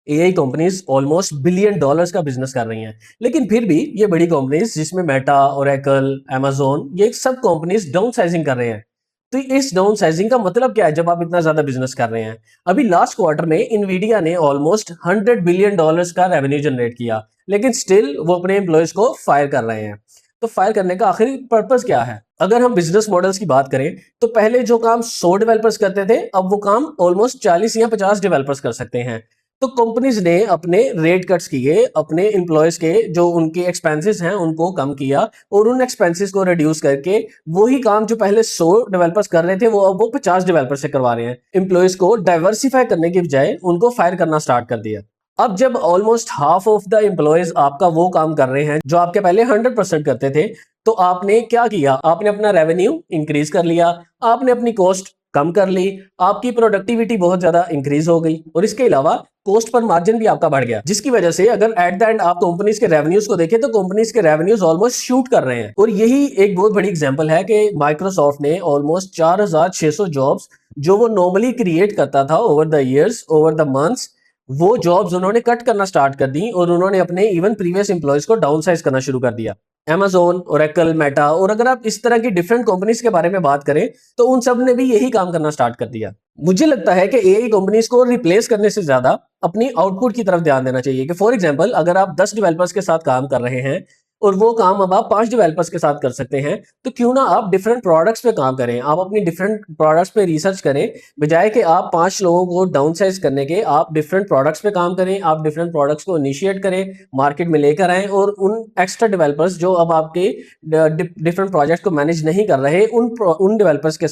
AI companies almost billion dollars का business कर रही हैं, लेकिन फिर भी ये बड़ी कंपनीज जिसमें मेटा, ओरेकल, amazon, ये सब कंपनीज डाउन साइजिंग कर रहे हैं। तो इस डाउन साइजिंग का मतलब क्या है जब आप इतना ज्यादा बिजनेस कर रहे हैं? अभी लास्ट क्वार्टर में इनवीडिया ने ऑलमोस्ट 100 बिलियन डॉलर्स का रेवेन्यू जनरेट किया, लेकिन स्टिल वो अपने एम्प्लॉयज को फायर कर रहे हैं। तो फायर करने का आखिर पर्पस क्या है? अगर हम बिजनेस मॉडल्स की बात करें, तो पहले जो काम 100 डेवलपर्स करते थे, अब वो काम ऑलमोस्ट 40 या 50 डेवलपर्स कर सकते हैं। तो कंपनीज ने अपने रेट कट्स किए, अपने एम्प्लॉयज के जो उनके एक्सपेंसेस हैं उनको कम किया, और उन एक्सपेंसेस को रिड्यूस करके वही काम जो पहले 100 डेवलपर्स कर रहे थे अब वो 50 डेवलपर से करवा रहे हैं। एम्प्लॉयज को डाइवर्सिफाई करने की बजाय उनको फायर करना स्टार्ट कर दिया। अब जब almost half of the employees आपका वो काम कर रहे हैं जो आपके पहले 100% करते थे, तो आपने क्या किया? आपने अपना रेवेन्यू इंक्रीज कर लिया, आपने अपनी कॉस्ट कम कर ली, आपकी प्रोडक्टिविटी बहुत ज्यादा इंक्रीज हो गई, और इसके अलावा कॉस्ट पर मार्जिन भी आपका बढ़ गया, जिसकी वजह से अगर एट द एंड आप कंपनीज के रेवेन्यूज को देखें तो कंपनीज के रेवेन्यूज ऑलमोस्ट शूट कर रहे हैं। और यही एक बहुत बड़ी एग्जांपल है कि माइक्रोसॉफ्ट ने ऑलमोस्ट 4600 जॉब्स जो वो नॉर्मली क्रिएट करता था over the years, over the months, वो जॉब्स उन्होंने कट करना स्टार्ट कर दी, और उन्होंने अपने इवन प्रीवियस एम्प्लॉयज को डाउनसाइज करना शुरू कर दिया। Amazon, ओरेकल, मेटा, और अगर आप इस तरह की डिफरेंट कंपनीज के बारे में बात करें तो उन सब ने भी यही काम करना स्टार्ट कर दिया। मुझे लगता है कि एआई कंपनीज को रिप्लेस करने से ज्यादा अपनी आउटपुट की तरफ ध्यान देना चाहिए। कि फॉर एग्जांपल अगर आप 10 डेवलपर्स के साथ काम कर रहे हैं और वो काम अब आप 5 डेवलपर्स के साथ कर सकते हैं, तो क्यों ना आप डिफरेंट प्रोडक्ट्स पे काम करें, आप अपनी डिफरेंट प्रोडक्ट्स पे रिसर्च करें, बजाय कि आप 5 लोगों को डाउनसाइज करने के आप डिफरेंट प्रोडक्ट्स पे काम करें, आप डिफरेंट प्रोडक्ट्स को इनिशिएट करें, मार्केट में लेकर आएं, और उन एक्स्ट्रा डेवलपर्स जो अब आपके डिफरेंट प्रोजेक्ट को मैनेज नहीं कर रहे, उन डेवलपर्स के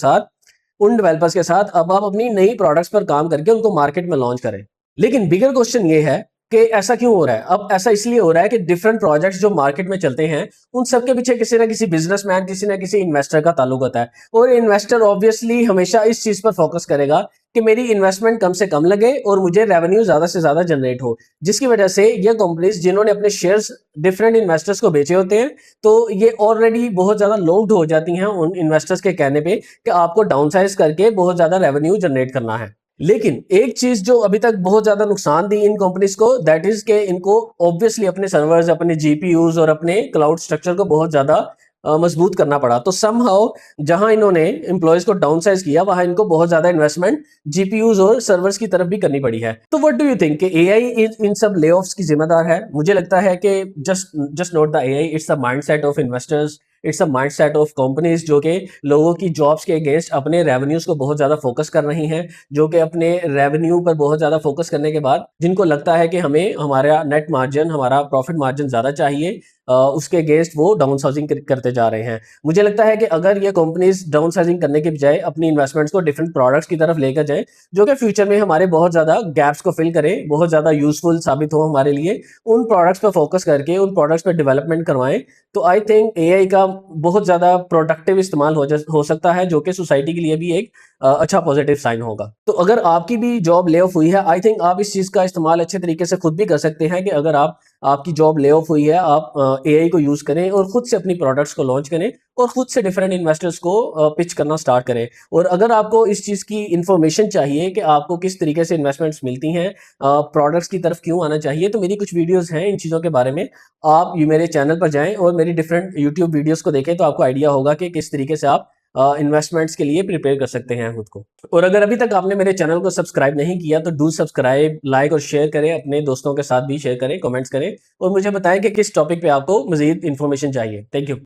साथ अब आप अपनी नई प्रोडक्ट्स पर काम करके उनको मार्केट में लॉन्च करें। लेकिन बिगर क्वेश्चन ये है कि ऐसा क्यों हो रहा है? अब ऐसा इसलिए हो रहा है कि डिफरेंट प्रोजेक्ट्स जो मार्केट में चलते हैं उन सबके पीछे किसी ना किसी बिजनेसमैन, किसी ना किसी इन्वेस्टर का ताल्लुक होता है, और इन्वेस्टर ऑब्वियसली हमेशा इस चीज पर फोकस करेगा कि मेरी इन्वेस्टमेंट कम से कम लगे और मुझे रेवेन्यू ज्यादा से ज्यादा जनरेट हो। जिसकी वजह से ये कंपनीज जिन्होंने अपने शेयर्स डिफरेंट इन्वेस्टर्स को बेचे होते हैं, तो ये ऑलरेडी बहुत ज्यादा लॉन्ग्ड हो जाती हैं उन इन्वेस्टर्स के कहने पे कि आपको डाउनसाइज करके बहुत ज्यादा रेवेन्यू जनरेट करना है। लेकिन एक चीज जो अभी तक बहुत ज्यादा नुकसान दी इन कंपनीज को, दैट इज के इनको ऑब्वियसली अपने सर्वर्स, अपने जीपीयूज और अपने क्लाउड स्ट्रक्चर को बहुत ज्यादा मजबूत करना पड़ा। तो समहाउ जहां इन्होंने एम्प्लॉयज को डाउनसाइज किया, वहां इनको बहुत ज्यादा इन्वेस्टमेंट जीपीयूज और सर्वर्स की तरफ भी करनी पड़ी है। तो व्हाट डू यू थिंक कि एआई इन सब लेऑफ्स की जिम्मेदार है? मुझे लगता है कि just not the AI, it's the mindset of investors, it's a mindset of companies जो कि लोगों की जॉब्स के अगेंस्ट अपने रेवेन्यूज को बहुत ज्यादा फोकस कर रही हैं, जो कि अपने रेवेन्यू पर बहुत ज्यादा फोकस करने के बाद जिनको लगता है कि हमें हमारा नेट मार्जिन, हमारा प्रॉफिट मार्जिन ज्यादा चाहिए, उसके अगेंस्ट वो डाउन साइजिंग करते जा रहे हैं। मुझे लगता है कि अगर ये कंपनीज डाउन साइजिंग करने के बजाय अपनी इन्वेस्टमेंट्स को डिफरेंट प्रोडक्ट्स की तरफ लेकर जाए, जो कि फ्यूचर में हमारे बहुत ज्यादा गैप्स को फिल करें, बहुत ज्यादा यूजफुल साबित हो हमारे लिए, उन प्रोडक्ट्स पर फोकस करके उन प्रोडक्ट्स पर डेवलपमेंट करवाएं, तो आई थिंक एआई का बहुत ज्यादा प्रोडक्टिव इस्तेमाल हो सकता है, जो कि सोसाइटी के लिए भी एक अच्छा पॉजिटिव साइन होगा। तो अगर आपकी भी जॉब ले ऑफ हुई है, आई थिंक आप इस चीज का इस्तेमाल अच्छे तरीके से खुद भी कर सकते हैं कि अगर आपकी जॉब ले ऑफ हुई है, आप एआई को यूज करें और खुद से अपनी प्रोडक्ट्स को लॉन्च करें और खुद से डिफरेंट इन्वेस्टर्स को पिच करना स्टार्ट करें। और अगर आपको इस चीज की इंफॉर्मेशन चाहिए कि आपको किस तरीके से इन्वेस्टमेंट्स मिलती हैं, प्रोडक्ट्स की तरफ क्यों आना चाहिए, तो मेरी कुछ वीडियोस हैं इन चीजों के बारे में। आप ये मेरे चैनल पर जाएं और मेरी डिफरेंट यूट्यूब वीडियोस को देखें, तो आपको आइडिया होगा कि किस तरीके से आप इन्वेस्टमेंट्स के लिए प्रिपेयर कर सकते हैं खुद को। और अगर अभी तक आपने मेरे चैनल को सब्सक्राइब नहीं किया तो डू सब्सक्राइब, लाइक और शेयर करें, अपने दोस्तों के साथ भी शेयर करें, कमेंट्स करें, और मुझे बताएं कि किस टॉपिक पे आपको मजीद इन्फॉर्मेशन चाहिए। Thank you.